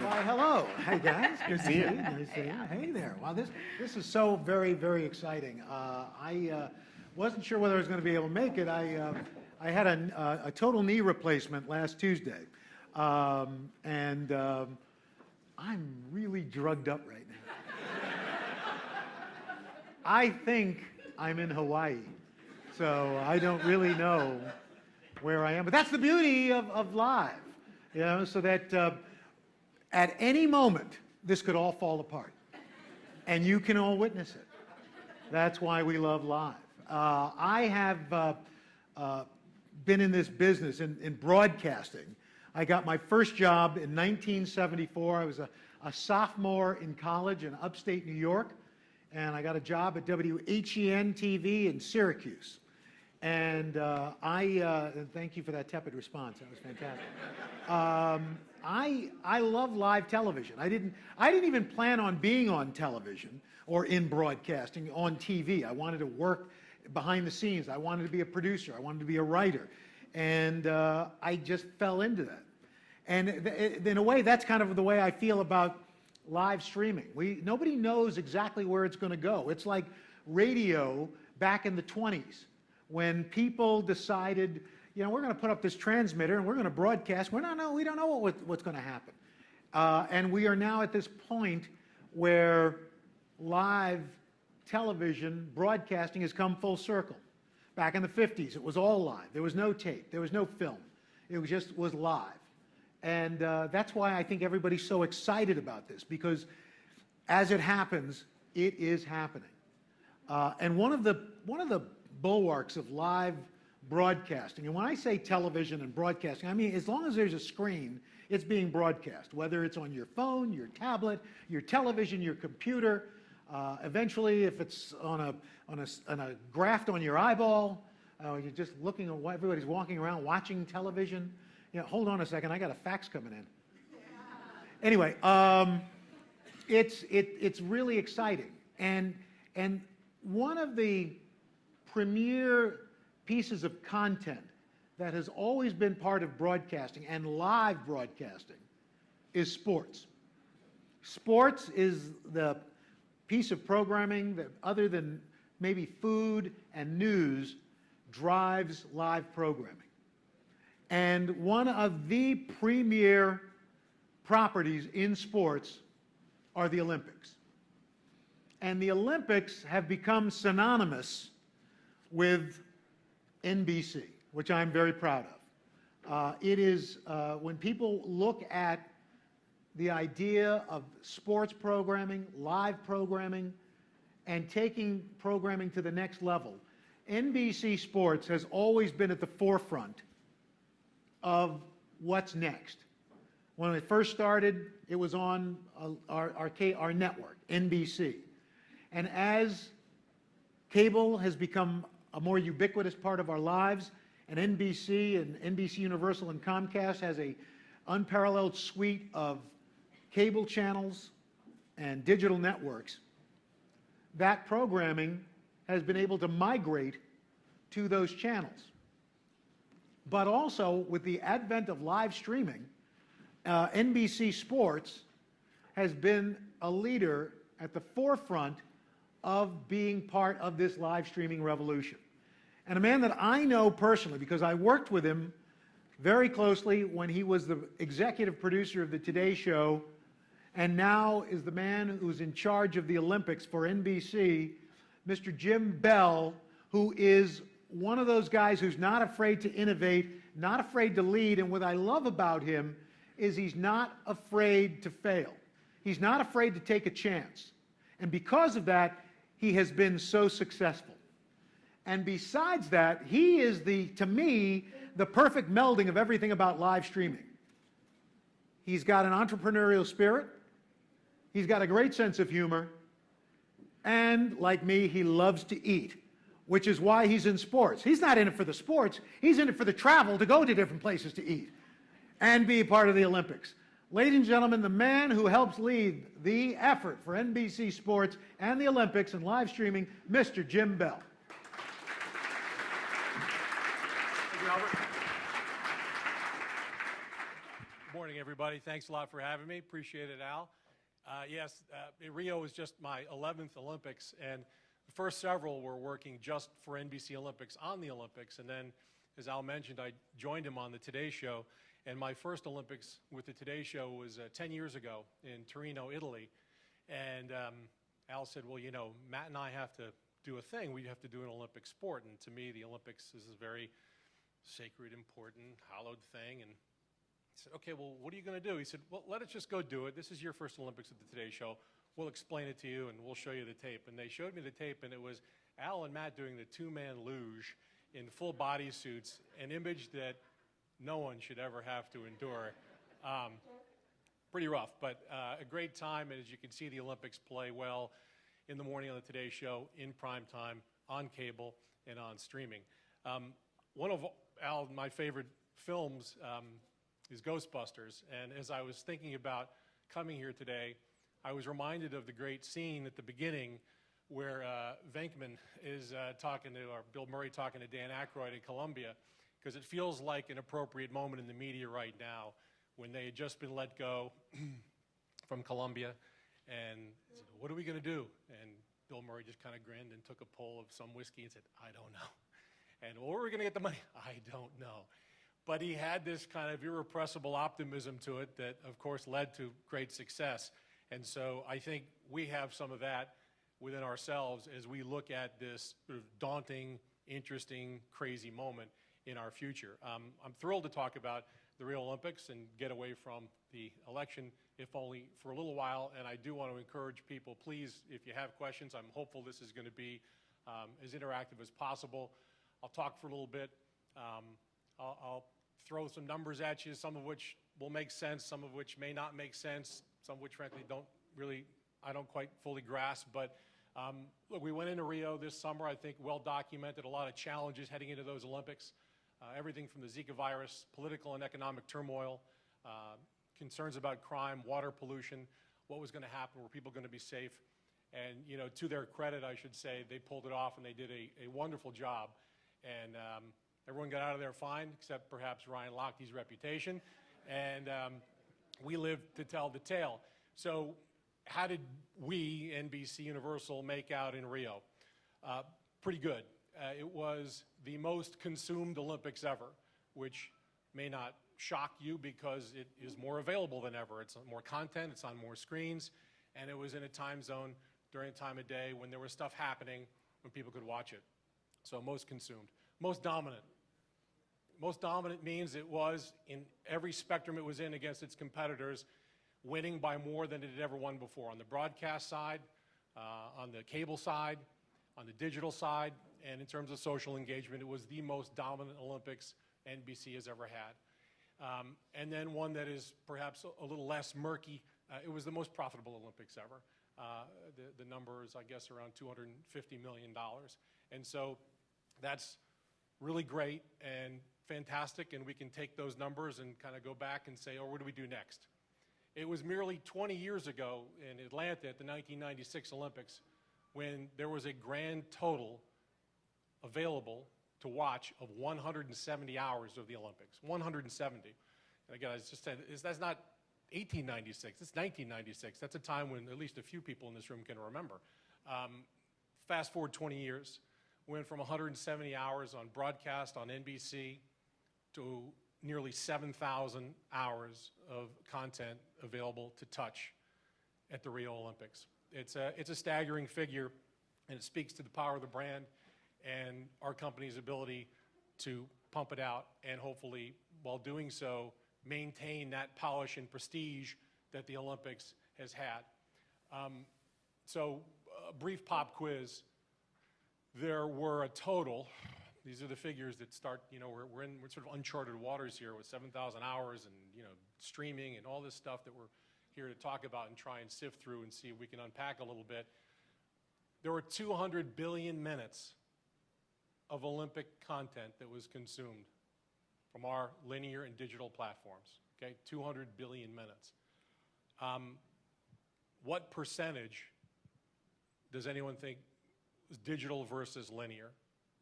Why, hello. Hey, guys. Good to see you. Nice to see you. Hey there. Wow, this is so very, very exciting. I wasn't sure whether I was going to be able to make it. I had a total knee replacement last Tuesday, and I'm really drugged up right now. I think I'm in Hawaii, so I don't really know where I am. But that's the beauty of live, you know, so that at any moment, this could all fall apart, and you can all witness it. That's why we love live. I have been in this business, in broadcasting. I got my first job in 1974. I was a sophomore in college in upstate New York, and I got a job at WHEN TV in Syracuse. And thank you for that tepid response. That was fantastic. I love live television. I didn't even plan on being on television or in broadcasting on TV. I wanted to work behind the scenes. I wanted to be a producer. I wanted to be a writer. And I just fell into that. And in a way, that's kind of the way I feel about live streaming. Nobody knows exactly where it's going to go. It's like radio back in the 20s when people decided, you know, we're going to put up this transmitter and we're going to broadcast. We don't know what's going to happen. And we are now at this point where live television broadcasting has come full circle. Back in the 50s, it was all live. There was no tape. There was no film. It was live. And that's why I think everybody's so excited about this, because as it happens, it is happening. And one of the bulwarks of live broadcasting, and when I say television and broadcasting, I mean as long as there's a screen, it's being broadcast, whether it's on your phone, your tablet, your television, your computer. Eventually, if it's on a graft on your eyeball, you're just looking at what everybody's walking around watching television. You know, hold on a second, I got a fax coming in. Anyway, it's really exciting, and one of the premier pieces of content that has always been part of broadcasting and live broadcasting is sports. Sports is the piece of programming that, other than maybe food and news, drives live programming. And one of the premier properties in sports are the Olympics. And the Olympics have become synonymous with NBC, which I'm very proud of. It is, when people look at the idea of sports programming, live programming, and taking programming to the next level, NBC Sports has always been at the forefront of what's next. When it first started, it was on our network, NBC. And as cable has become a more ubiquitous part of our lives, and NBC and NBC Universal and Comcast has an unparalleled suite of cable channels and digital networks, that programming has been able to migrate to those channels. But also, with the advent of live streaming, NBC Sports has been a leader at the forefront of being part of this live streaming revolution. And a man that I know personally, because I worked with him very closely when he was the executive producer of the Today Show, and now is the man who's in charge of the Olympics for NBC, Mr. Jim Bell, who is one of those guys who's not afraid to innovate, not afraid to lead, and what I love about him is he's not afraid to fail. He's not afraid to take a chance. And because of that, he has been so successful. And besides that, he is to me, the perfect melding of everything about live streaming. He's got an entrepreneurial spirit, he's got a great sense of humor, and like me, he loves to eat, which is why he's in sports. He's not in it for the sports, he's in it for the travel to go to different places to eat and be a part of the Olympics. Ladies and gentlemen, the man who helps lead the effort for NBC Sports and the Olympics and live streaming, Mr. Jim Bell. Thank you, Albert. Morning, everybody. Thanks a lot for having me. Appreciate it, Al. Yes, Rio was just my 11th Olympics, and the first several were working just for NBC Olympics on the Olympics, and then, as Al mentioned, I joined him on the Today Show, and my first Olympics with the Today Show was 10 years ago in Torino, Italy, and Al said, well, you know, Matt and I have to do a thing. We have to do an Olympic sport, and to me, the Olympics is a very sacred, important, hallowed thing, and he said, okay, well, what are you going to do? He said, well, let us just go do it. This is your first Olympics at the Today Show. We'll explain it to you, and we'll show you the tape. And they showed me the tape, and it was Al and Matt doing the two-man luge in full bodysuits, an image that no one should ever have to endure. Pretty rough, but a great time. And as you can see, the Olympics play well in the morning on the Today Show, in prime time, on cable, and on streaming. One of Al, my favorite films is Ghostbusters, and as I was thinking about coming here today, I was reminded of the great scene at the beginning where Venkman is talking to, or Bill Murray talking to Dan Aykroyd in Columbia, because it feels like an appropriate moment in the media right now when they had just been let go from Columbia, and said, what are we going to do? And Bill Murray just kind of grinned and took a pull of some whiskey and said, I don't know. And where are we going to get the money? I don't know. But he had this kind of irrepressible optimism to it that, of course, led to great success. And so I think we have some of that within ourselves as we look at this sort of daunting, interesting, crazy moment in our future. I'm thrilled to talk about the Rio Olympics and get away from the election, if only for a little while. And I do want to encourage people, please, if you have questions, I'm hopeful this is going to be as interactive as possible. I'll talk for a little bit. I'll throw some numbers at you, some of which will make sense, some of which may not make sense, some of which, frankly, I don't quite fully grasp. But look, we went into Rio this summer, I think, well documented, a lot of challenges heading into those Olympics. Everything from the Zika virus, political and economic turmoil, concerns about crime, water pollution, what was going to happen, were people going to be safe? And, you know, to their credit, I should say, they pulled it off and they did a wonderful job. And everyone got out of there fine, except perhaps Ryan Lochte's reputation. And we lived to tell the tale. So how did we, NBC Universal, make out in Rio? Pretty good. It was the most consumed Olympics ever, which may not shock you because it is more available than ever. It's more content, it's on more screens, and it was in a time zone during a time of day when there was stuff happening when people could watch it. So most consumed. Most dominant. Most dominant means it was, in every spectrum it was in against its competitors, winning by more than it had ever won before. On the broadcast side, on the cable side, on the digital side, and in terms of social engagement, it was the most dominant Olympics NBC has ever had. And then one that is perhaps a little less murky, it was the most profitable Olympics ever. The number is, I guess, around $250 million. And so that's really great and fantastic, and we can take those numbers and kind of go back and say, oh, what do we do next? It was merely 20 years ago in Atlanta at the 1996 Olympics when there was a grand total available to watch of 170 hours of the Olympics, 170. And again, I just said, that's not 1896, it's 1996. That's a time when at least a few people in this room can remember. Fast forward 20 years, went from 170 hours on broadcast on NBC to nearly 7,000 hours of content available to touch at the Rio Olympics. It's a staggering figure, and it speaks to the power of the brand and our company's ability to pump it out and hopefully, while doing so, maintain that polish and prestige that the Olympics has had. So a brief pop quiz. There were a total, these are the figures that start, you know, we're sort of uncharted waters here with 7,000 hours and, you know, streaming and all this stuff that we're here to talk about and try and sift through and see if we can unpack a little bit. There were 200 billion minutes of Olympic content that was consumed from our linear and digital platforms, okay? 200 billion minutes. What percentage does anyone think was digital versus linear?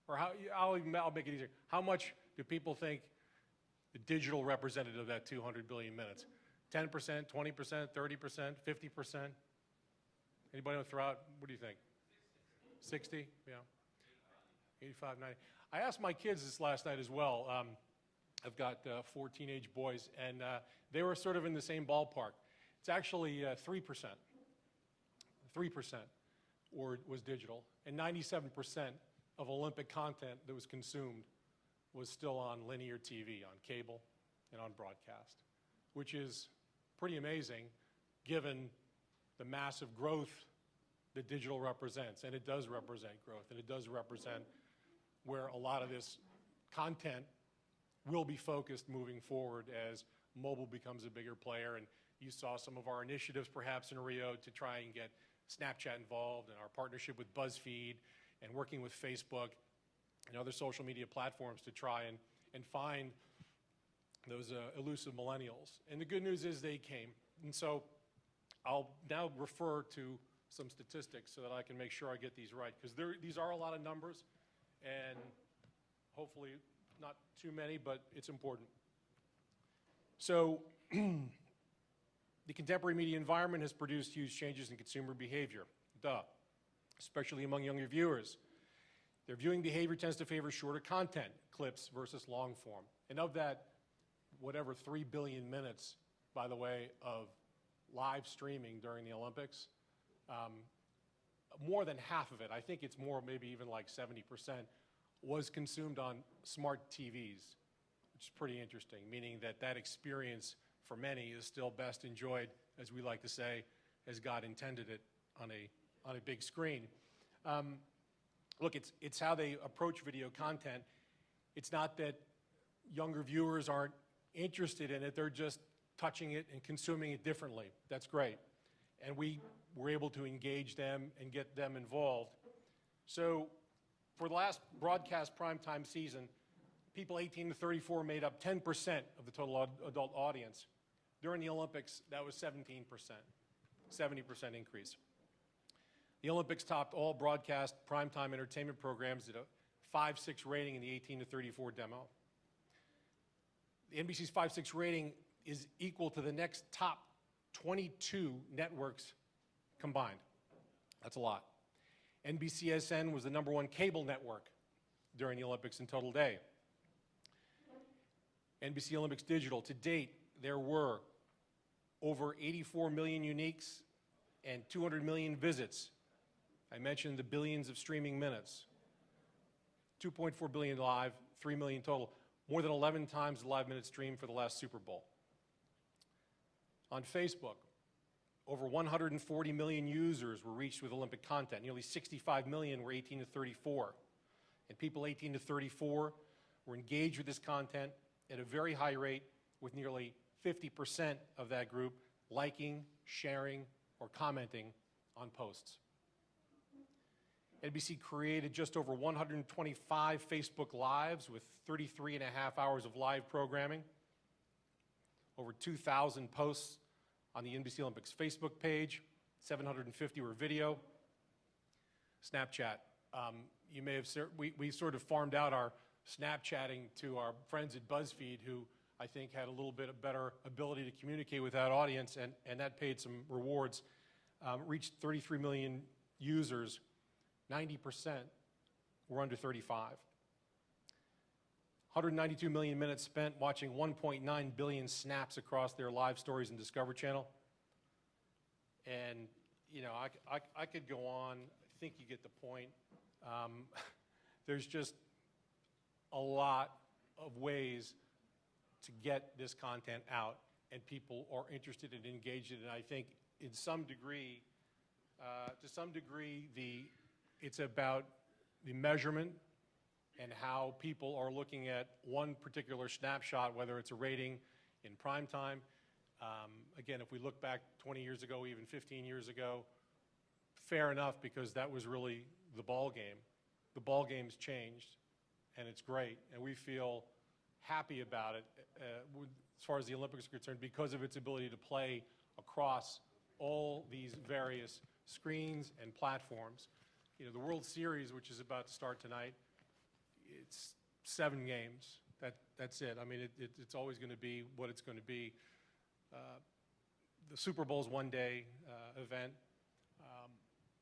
Or how, I'll make it easier. How much do people think the digital representative of that 200 billion minutes. 10%, 20%, 30%, 50%? Anybody want to throw out, what do you think? 60? Yeah. 85, 90. I asked my kids this last night as well. I've got 4 teenage boys, and they were sort of in the same ballpark. It's actually 3%. 3% was digital, and 97% of Olympic content that was consumed was still on linear TV, on cable, and on broadcast, which is pretty amazing given the massive growth that digital represents. And it does represent growth, and it does represent where a lot of this content will be focused moving forward as mobile becomes a bigger player. And you saw some of our initiatives perhaps in Rio to try and get Snapchat involved, and our partnership with BuzzFeed, and working with Facebook and other social media platforms to try and find those elusive millennials. And the good news is they came. And so I'll now refer to some statistics so that I can make sure I get these right, because these are a lot of numbers, and hopefully not too many, but it's important. So the contemporary media environment has produced huge changes in consumer behavior, especially among younger viewers. Their viewing behavior tends to favor shorter content, clips versus long form. And of that, whatever 3 billion minutes, by the way, of live streaming during the Olympics, more than half of it, I think it's more, maybe even like 70%, was consumed on smart TVs, which is pretty interesting, meaning that that experience for many is still best enjoyed, as we like to say, as God intended it on a big screen. Look, it's how they approach video content. It's not that younger viewers aren't interested in it, they're just touching it and consuming it differently. That's great. And we were able to engage them and get them involved. So for the last broadcast primetime season, people 18 to 34 made up 10% of the total adult audience. During the Olympics, that was 17%, 70% increase. The Olympics topped all broadcast primetime entertainment programs at a 5.6 rating in the 18 to 34 demo. The NBC's 5.6 rating is equal to the next top 22 networks combined. That's a lot. NBCSN was the #1 cable network during the Olympics in total day. NBC Olympics Digital, to date, there were over 84 million uniques and 200 million visits. I mentioned the billions of streaming minutes. 2.4 billion live, 3 million total. More than 11 times the live minute stream for the last Super Bowl. On Facebook, over 140 million users were reached with Olympic content. Nearly 65 million were 18 to 34. And people 18 to 34 were engaged with this content at a very high rate, with nearly 50% of that group liking, sharing, or commenting on posts. NBC created just over 125 Facebook Lives with 33.5 hours of live programming, over 2,000 posts on the NBC Olympics Facebook page, 750 were video. Snapchat, you may have, we sort of farmed out our Snapchatting to our friends at BuzzFeed, who I think had a little bit of better ability to communicate with that audience, and that paid some rewards. Reached 33 million users, 90% were under 35. 192 million minutes spent watching 1.9 billion snaps across their live stories and Discover Channel. And, you know, I could go on. I think you get the point. There's just a lot of ways to get this content out, and people are interested and engaged in it. And I think in some degree, to some degree, it's about the measurement and how people are looking at one particular snapshot, whether it's a rating in prime time. Again, if we look back 20 years ago, even 15 years ago, fair enough, because that was really the ball game. The ball game's changed, and it's great, and we feel happy about it as far as the Olympics are concerned, because of its ability to play across all these various screens and platforms. You know, the World Series, which is about to start tonight, it's 7 games. That's it. I mean, it's always going to be what it's going to be. The Super Bowl is one-day event.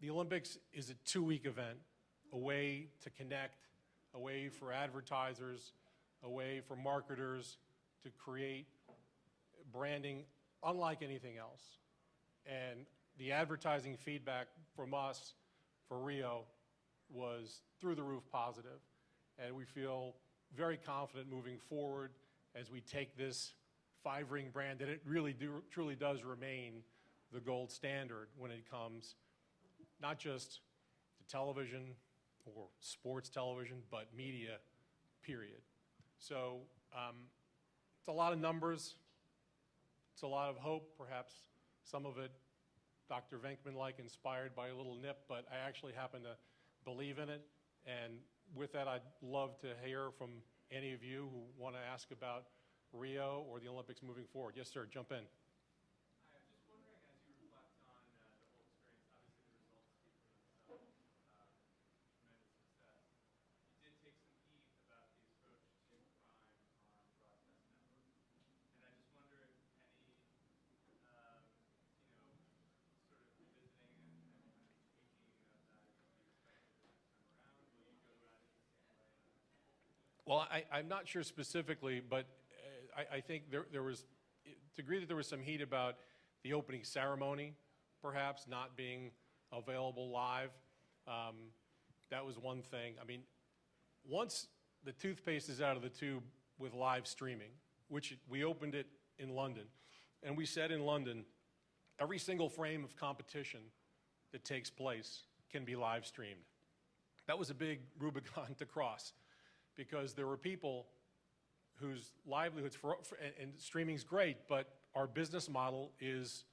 The Olympics is a 2-week event, a way to connect, a way for advertisers, a way for marketers to create branding unlike anything else. And the advertising feedback from us for Rio was through the roof positive. And we feel very confident moving forward as we take this 5-ring brand that it really truly does remain the gold standard when it comes not just to television or sports television, but media, period. So it's a lot of numbers. It's a lot of hope, perhaps some of it Dr. Venkman-like, inspired by a little nip, but I actually happen to believe in it. And with that, I'd love to hear from any of you who want to ask about Rio or the Olympics moving forward. Yes, sir, jump in. Hi, I'm just wondering, as you reflect on the whole experience, obviously the results speak for themselves, tremendous success. You did take some heat about the approach to crime on broadcast networks, and I just wonder if any, sort of revisiting and kind of tweaking of that is to be expected the next time around. Will you go about it the same way? Well, I'm not sure specifically, but I think there was, to agree that there was some heat about the opening ceremony, perhaps not being available live. That was one thing. I mean, once the toothpaste is out of the tube with live streaming, which we opened it in London, and we said in London, every single frame of competition that takes place can be live streamed. That was a big Rubicon to cross, because there were people whose livelihoods, and streaming's great, but our business model is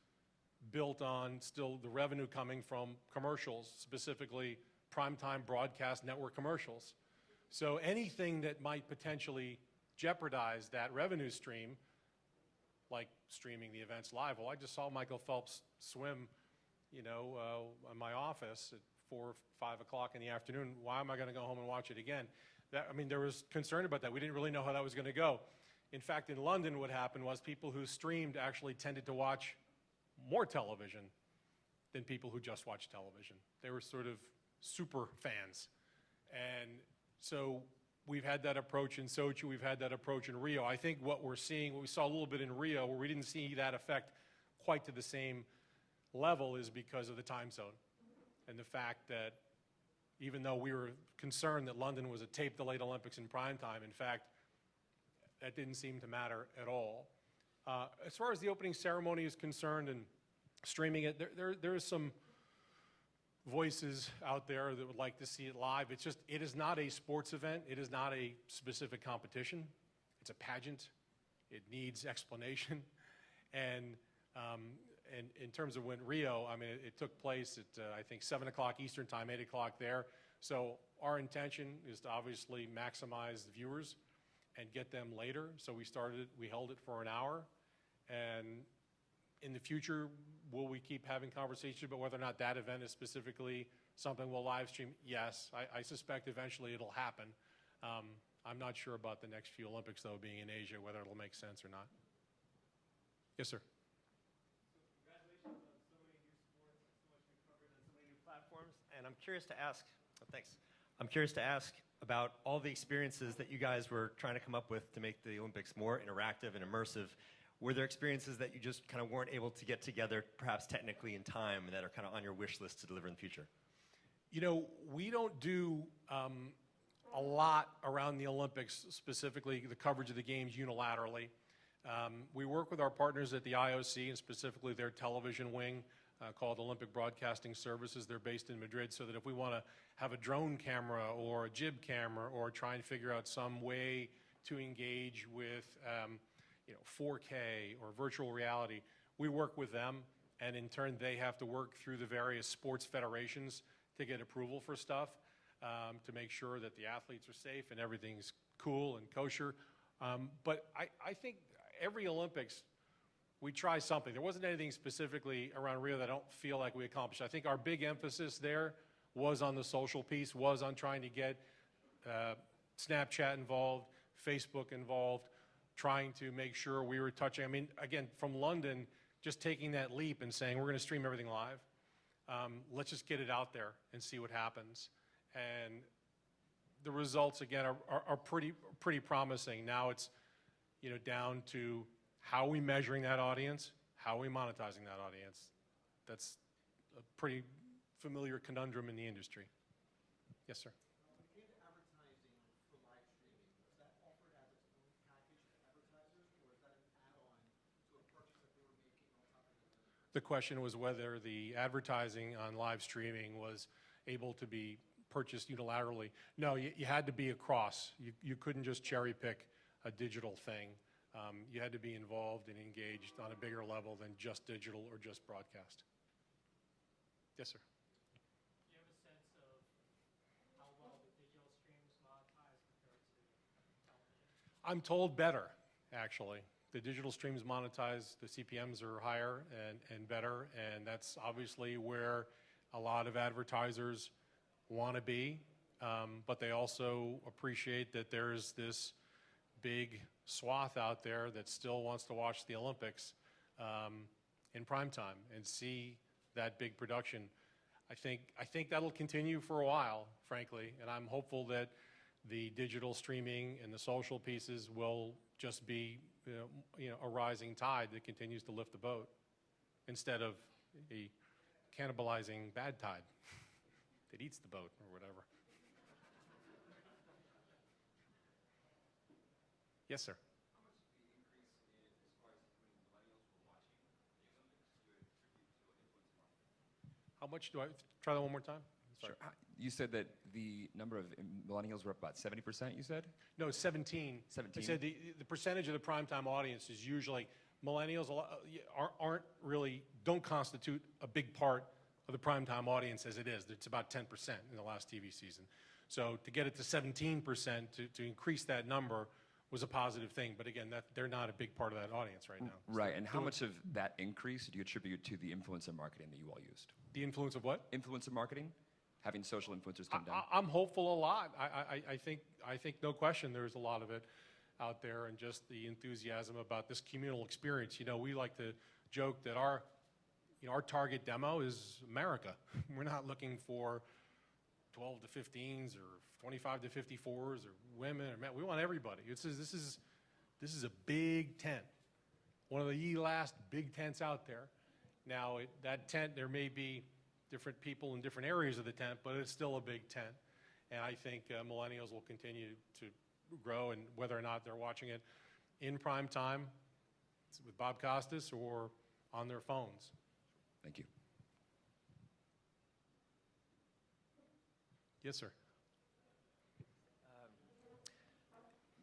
built on still the revenue coming from commercials, specifically primetime broadcast network commercials. So anything that might potentially jeopardize that revenue stream, like streaming the events live. Well, I just saw Michael Phelps swim, in my office at 4 or 5 o'clock in the afternoon. Why am I going to go home and watch it again? There was concern about that. We didn't really know how that was going to go. In fact, in London, what happened was people who streamed actually tended to watch more television than people who just watch television. They were sort of super fans. And so we've had that approach in Sochi. We've had that approach in Rio. I think what we're seeing, what we saw a little bit in Rio, where we didn't see that effect quite to the same level, is because of the time zone and the fact that even though we were concerned that London was a tape-delayed Olympics in prime time, in fact, that didn't seem to matter at all. As far as the opening ceremony is concerned and streaming it, there is some voices out there that would like to see it live. It's just, it is not a sports event. It is not a specific competition. It's a pageant. It needs explanation. And in terms of when Rio, I mean, it took place at, I think, 7 o'clock Eastern time, 8 o'clock there. So our intention is to obviously maximize the viewers and get them later. So we held it for an hour. And in the future, will we keep having conversations about whether or not that event is specifically something we'll live stream? Yes, I suspect eventually it'll happen. I'm not sure about the next few Olympics, though, being in Asia, whether it'll make sense or not. Yes, sir. Platforms, and I'm curious to ask, I'm curious to ask about all the experiences that you guys were trying to come up with to make the Olympics more interactive and immersive. Were there experiences that you just kind of weren't able to get together, perhaps technically in time, and that are kind of on your wish list to deliver in the future? We don't do a lot around the Olympics, specifically the coverage of the games unilaterally. We work with our partners at the IOC and specifically their television wing, called Olympic Broadcasting Services. They're based in Madrid, so that if we want to have a drone camera or a jib camera or try and figure out some way to engage with 4K or virtual reality, we work with them, and in turn they have to work through the various sports federations to get approval for stuff, to make sure that the athletes are safe and everything's cool and kosher. But I think every Olympics, we try something. There wasn't anything specifically around Rio that I don't feel like we accomplished. I think our big emphasis there was on the social piece, was on trying to get Snapchat involved, Facebook involved, trying to make sure we were touching. I mean, again, from London, just taking that leap and saying, we're going to stream everything live. Let's just get it out there and see what happens. And the results, again, are pretty promising. Now it's, you know, down to how are we measuring that audience, how are we monetizing that audience. That's a pretty familiar conundrum in the industry. Yes, sir. In advertising for live streaming, was that offered as its own package to advertisers, or is that an add-on to a purchase that they were making on top of it? The question was whether the advertising on live streaming was able to be purchased unilaterally. No, you had to be across. You couldn't just cherry pick a digital thing. You had to be involved and engaged on a bigger level than just digital or just broadcast. Yes, sir. Do you have a sense of how well the digital streams monetize compared to television? I'm told better, actually. The digital streams monetize, the CPMs are higher and better, and that's obviously where a lot of advertisers want to be, but they also appreciate that there's this big swath out there that still wants to watch the Olympics in prime time and see that big production. I think that'll continue for a while, frankly, and I'm hopeful that the digital streaming and the social pieces will just be a rising tide that continues to lift the boat instead of a cannibalizing bad tide that eats the boat or whatever. Yes, sir. How much do I try that one more time? Sorry. Sure. You said that the number of millennials were up about 70%, you said? No, 17. 17. I said the percentage of the primetime audience is usually millennials don't constitute a big part of the primetime audience as it is. It's about 10% in the last TV season. So to get it to 17%, to increase that number was a positive thing. But again, they're not a big part of that audience right now. Right, and how much of that increase do you attribute to the influencer marketing that you all used? The influence of what? Influencer marketing? Having social influencers come down? I'm hopeful a lot. I think no question there's a lot of it out there, and just the enthusiasm about this communal experience. You know, we like to joke that our target demo is America. We're not looking for 12 to 15s or 25 to 54s or women or men. We want everybody. This is a big tent, one of the last big tents out there. Now, that tent, there may be different people in different areas of the tent, but it's still a big tent. And I think millennials will continue to grow, and whether or not they're watching it in prime time with Bob Costas or on their phones. Thank you. Yes, sir.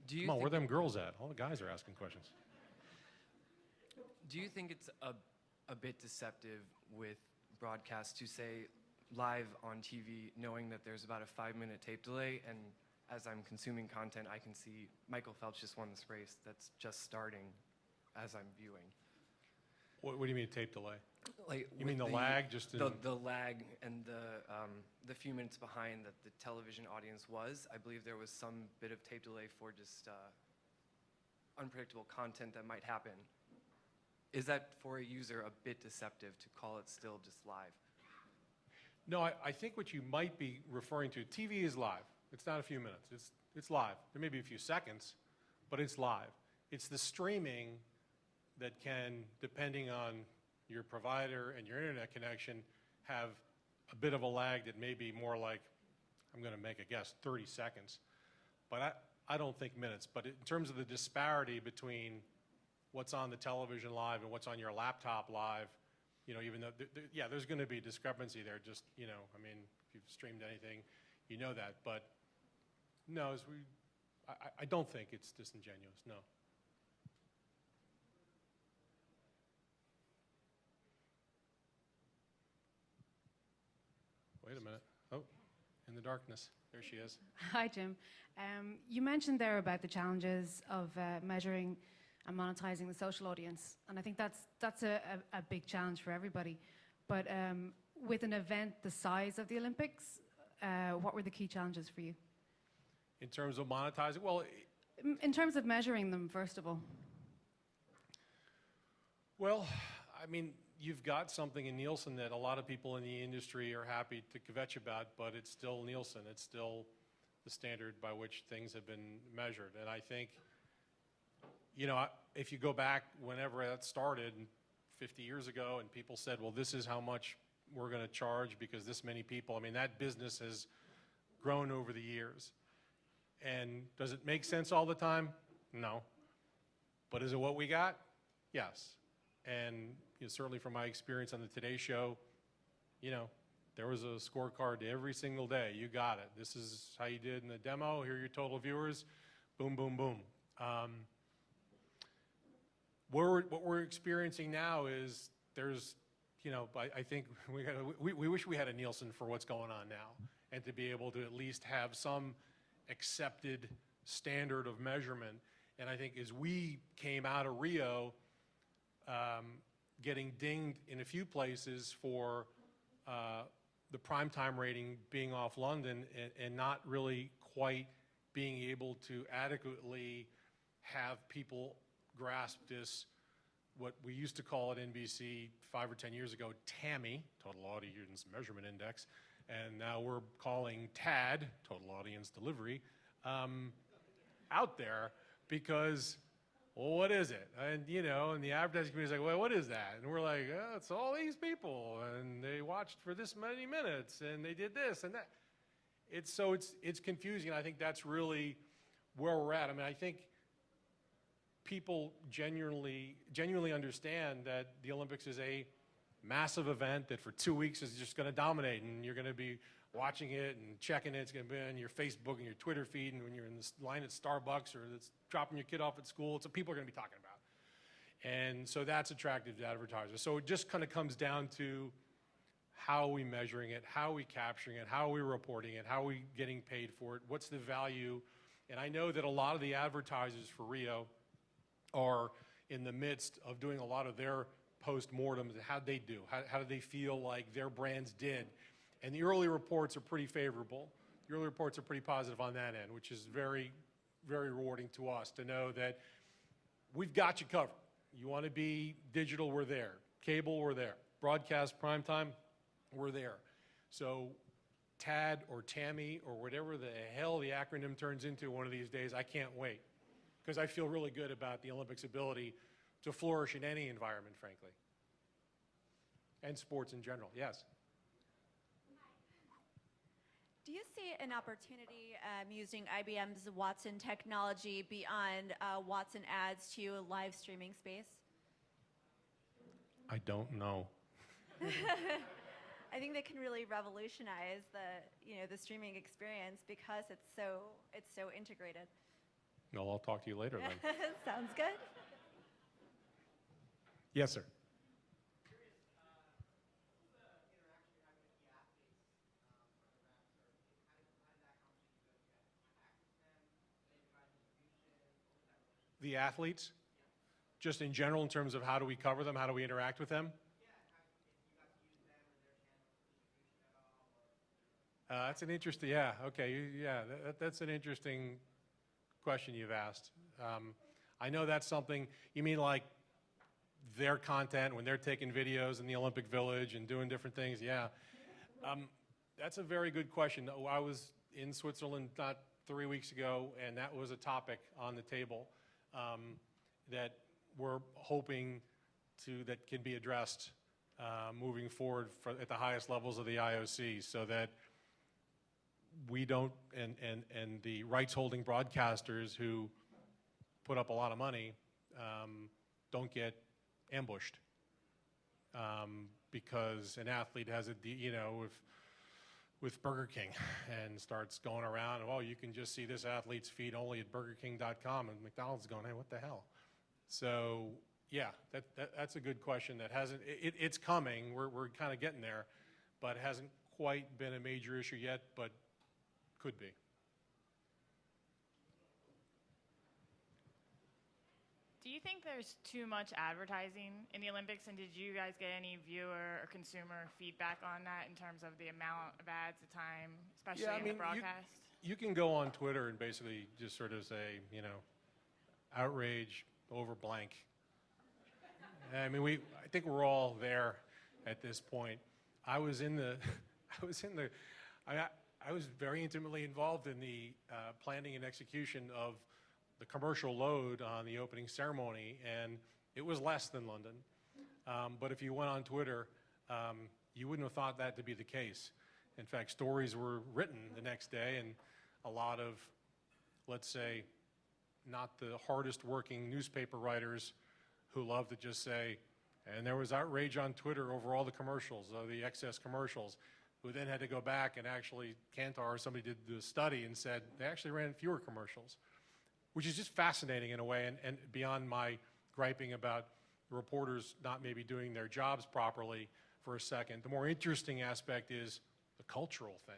Come on, where are them girls at? All the guys are asking questions. Do you think it's a bit deceptive with broadcast to say live on TV, knowing that there's about a 5-minute tape delay, and as I'm consuming content, I can see Michael Phelps just won this race that's just starting as I'm viewing? What do you mean tape delay? Like, You mean with the lag just in... the lag and the few minutes behind that the television audience was. I believe there was some bit of tape delay for just unpredictable content that might happen. Is that for a user a bit deceptive to call it still just live? No, I think what you might be referring to, TV is live. It's not a few minutes. It's live. There may be a few seconds, but it's live. It's the streaming that can, depending on your provider and your internet connection, have a bit of a lag that may be more like, I'm going to make a guess, 30 seconds. But I don't think minutes. But in terms of the disparity between what's on the television live and what's on your laptop live, even though, there's going to be discrepancy there. Just, I mean, if you've streamed anything, you know that. But no, I don't think it's disingenuous, no. Wait a minute. Oh, in the darkness. There she is. Hi, Jim. You mentioned there about the challenges of measuring and monetizing the social audience, and I think that's a big challenge for everybody. But with an event the size of the Olympics, what were the key challenges for you? In terms of monetizing? Well, In terms of measuring them, first of all. Well, I mean, you've got something in Nielsen that a lot of people in the industry are happy to kvetch about, but it's still Nielsen. It's still the standard by which things have been measured. And I think, you know, if you go back whenever that started, 50 years ago, and people said, well, this is how much we're going to charge because this many people, I mean, that business has grown over the years. And does it make sense all the time? No. But is it what we got? Yes. And you know, certainly from my experience on the Today Show, you know, there was a scorecard every single day. You got it. This is how you did in the demo. Here are your total viewers. Boom, boom, boom. What we're experiencing now is there's, you know, I think we wish we had a Nielsen for what's going on now, and to be able to at least have some accepted standard of measurement. And I think as we came out of Rio, getting dinged in a few places for the primetime rating being off London and not really quite being able to adequately have people grasp this, what we used to call at NBC 5 or 10 years ago, TAMI, Total Audience Measurement Index, and now we're calling TAD, Total Audience Delivery, out there because, well, what is it? And, you know, and the advertising community is like, well, what is that? And we're like, oh, it's all these people, and they watched for this many minutes, and they did this and that. It's confusing. I think that's really where we're at. I mean, I think people genuinely understand that the Olympics is a massive event that for 2 weeks is just going to dominate, and you're going to be watching it and checking it. It's going to be on your Facebook and your Twitter feed, and when you're in this line at Starbucks or it's dropping your kid off at school, it's what people are going to be talking about. And so that's attractive to advertisers. So it just kind of comes down to how are we measuring it, how are we capturing it, how are we reporting it, how are we getting paid for it, what's the value. And I know that a lot of the advertisers for Rio are in the midst of doing a lot of their post-mortems. How'd they do? How did they feel like their brands did? And the early reports are pretty favorable. The early reports are pretty positive on that end, which is very, very rewarding to us to know that we've got you covered. You want to be digital, we're there. Cable, we're there. Broadcast, primetime, we're there. So TAD or TAMI or whatever the hell the acronym turns into one of these days, I can't wait. Because I feel really good about the Olympics' ability to flourish in any environment, frankly. And sports in general, yes. Do you see an opportunity using IBM's Watson technology beyond Watson ads to a live streaming space? I don't know. I think that can really revolutionize the streaming experience because it's so integrated. No, I'll talk to you later then. Sounds good. Yes, sir. The athletes? Just in general, in terms of how do we cover them, how do we interact with them? That's an interesting, yeah, okay, yeah, that's an interesting question you've asked. I know that's something, you mean like their content when they're taking videos in the Olympic Village and doing different things, yeah. That's a very good question. I was in Switzerland not 3 weeks ago, and that was a topic on the table that we're hoping that can be addressed moving forward at the highest levels of the IOC, so that we don't, and the rights-holding broadcasters who put up a lot of money don't get ambushed because an athlete has with Burger King and starts going around, oh, you can just see this athlete's feed only at BurgerKing.com, and McDonald's is going, hey, what the hell? So yeah, that's a good question that hasn't, it's coming, we're kind of getting there, but hasn't quite been a major issue yet, but could be. Do you think there's too much advertising in the Olympics, and did you guys get any viewer or consumer feedback on that in terms of the amount of ads at time, especially in the broadcast? You can go on Twitter and basically just sort of say, outrage over blank. I mean, I think we're all there at this point. I was very intimately involved in the planning and execution of the commercial load on the opening ceremony, and it was less than London. But if you went on Twitter, you wouldn't have thought that to be the case. In fact, stories were written the next day, and a lot of, let's say, not the hardest working newspaper writers who love to just say, and there was outrage on Twitter over all the commercials, the excess commercials, who then had to go back and actually, Kantar or somebody did the study and said they actually ran fewer commercials, which is just fascinating in a way, and beyond my griping about the reporters not maybe doing their jobs properly for a second. The more interesting aspect is the cultural thing.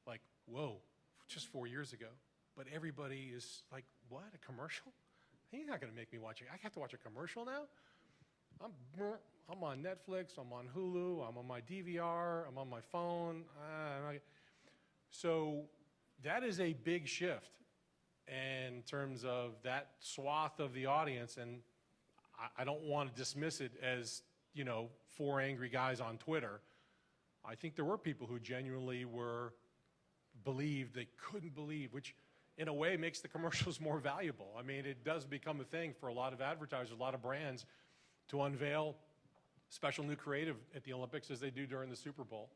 Like, whoa, just 4 years ago. But everybody is like, what, a commercial? You're not going to make me watch it. I have to watch a commercial now? I'm on Netflix, I'm on Hulu, I'm on my DVR, I'm on my phone. So that is a big shift in terms of that swath of the audience, and I don't want to dismiss it as, you know, 4 angry guys on Twitter. I think there were people who genuinely believed they couldn't believe, which in a way makes the commercials more valuable. I mean, it does become a thing for a lot of advertisers, a lot of brands, to unveil special new creative at the Olympics as they do during the Super Bowl,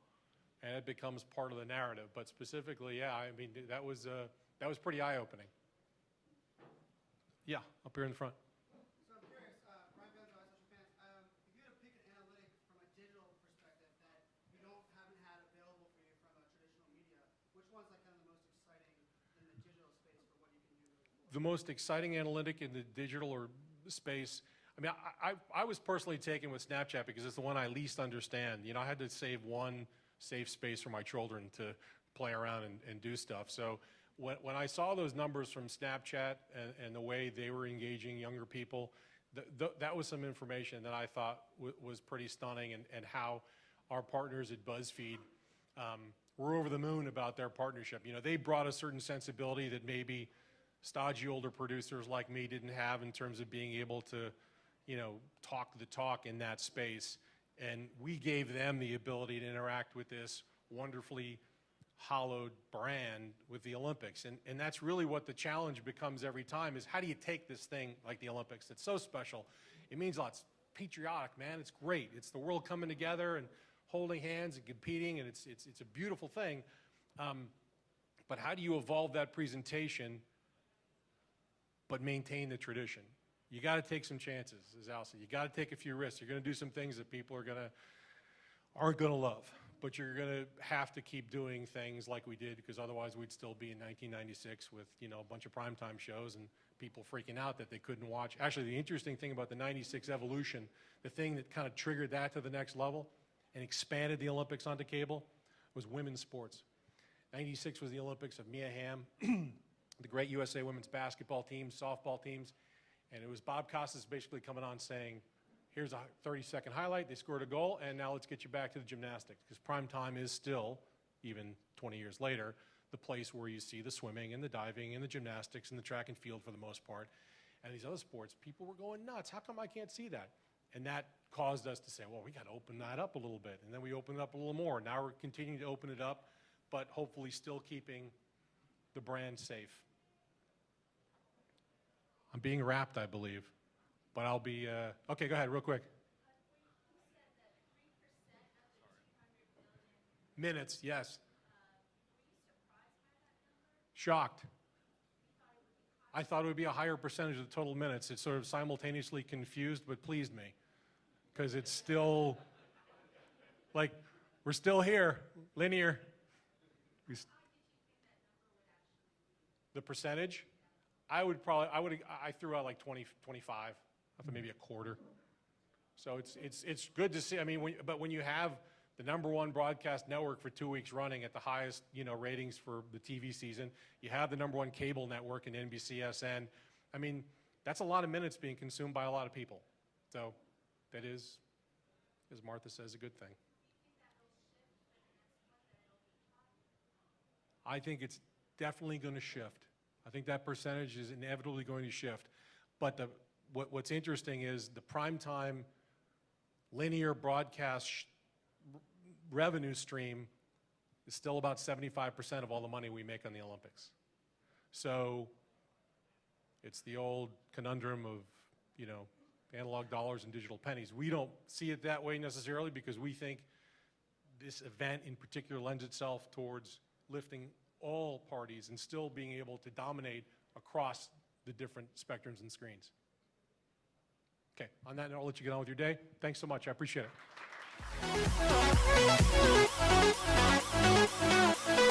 and it becomes part of the narrative. But specifically, yeah, I mean, that was pretty eye-opening. Yeah, up here in the front. So I'm curious, Brian Benzo, Social Fans, if you had to pick an analytic from a digital perspective that you haven't had available for you from a traditional media, which one's like kind of the most exciting in the digital space for what you can do moving forward? The most exciting analytic in the digital or space, I mean, I was personally taken with Snapchat because it's the one I least understand. You know, I had to save one safe space for my children to play around and do stuff. So when I saw those numbers from Snapchat and the way they were engaging younger people, that was some information that I thought was pretty stunning, and how our partners at BuzzFeed were over the moon about their partnership. You know, they brought a certain sensibility that maybe stodgy older producers like me didn't have in terms of being able to, you know, talk the talk in that space. And we gave them the ability to interact with this wonderfully hollowed brand with the Olympics. And that's really what the challenge becomes every time, is how do you take this thing like the Olympics that's so special? It means a lot. It's patriotic, man. It's great. It's the world coming together and holding hands and competing, and it's a beautiful thing. But how do you evolve that presentation but maintain the tradition? You got to take some chances, as Al said. You got to take a few risks. You're going to do some things that people aren't going to love, but you're going to have to keep doing things like we did, because otherwise we'd still be in 1996 with, you know, a bunch of primetime shows and people freaking out that they couldn't watch. Actually, the interesting thing about the 96 evolution, the thing that kind of triggered that to the next level and expanded the Olympics onto cable, was women's sports. 96 was the Olympics of Mia Hamm, the great USA women's basketball teams, softball teams, and it was Bob Costas basically coming on saying, here's a 30-second highlight, they scored a goal, and now let's get you back to the gymnastics, because prime time is still, even 20 years later, the place where you see the swimming and the diving and the gymnastics and the track and field for the most part. And these other sports, people were going nuts. How come I can't see that? And that caused us to say, well, we got to open that up a little bit. And then we opened it up a little more. Now we're continuing to open it up, but hopefully still keeping the brand safe. I'm being wrapped, I believe, but I'll be, okay, go ahead, real quick. Minutes, yes. Shocked. I thought it would be a higher percentage of the total minutes. It sort of simultaneously confused but pleased me, because it's still, like, we're still here, linear. The percentage? I threw out like 20, 25, I thought maybe a quarter. So it's good to see. I mean, but when you have the #1 broadcast network for 2 weeks running at the highest, you know, ratings for the TV season, you have the #1 cable network in NBCSN. I mean, that's a lot of minutes being consumed by a lot of people. So that is, as Martha says, a good thing. I think it's definitely going to shift. I think that percentage is inevitably going to shift. But what's interesting is the primetime linear broadcast revenue stream is still about 75% of all the money we make on the Olympics. So it's the old conundrum of, you know, analog dollars and digital pennies. We don't see it that way necessarily because we think this event in particular lends itself towards lifting all parties and still being able to dominate across the different spectrums and screens. Okay, on that note, I'll let you get on with your day. Thanks so much, I appreciate it.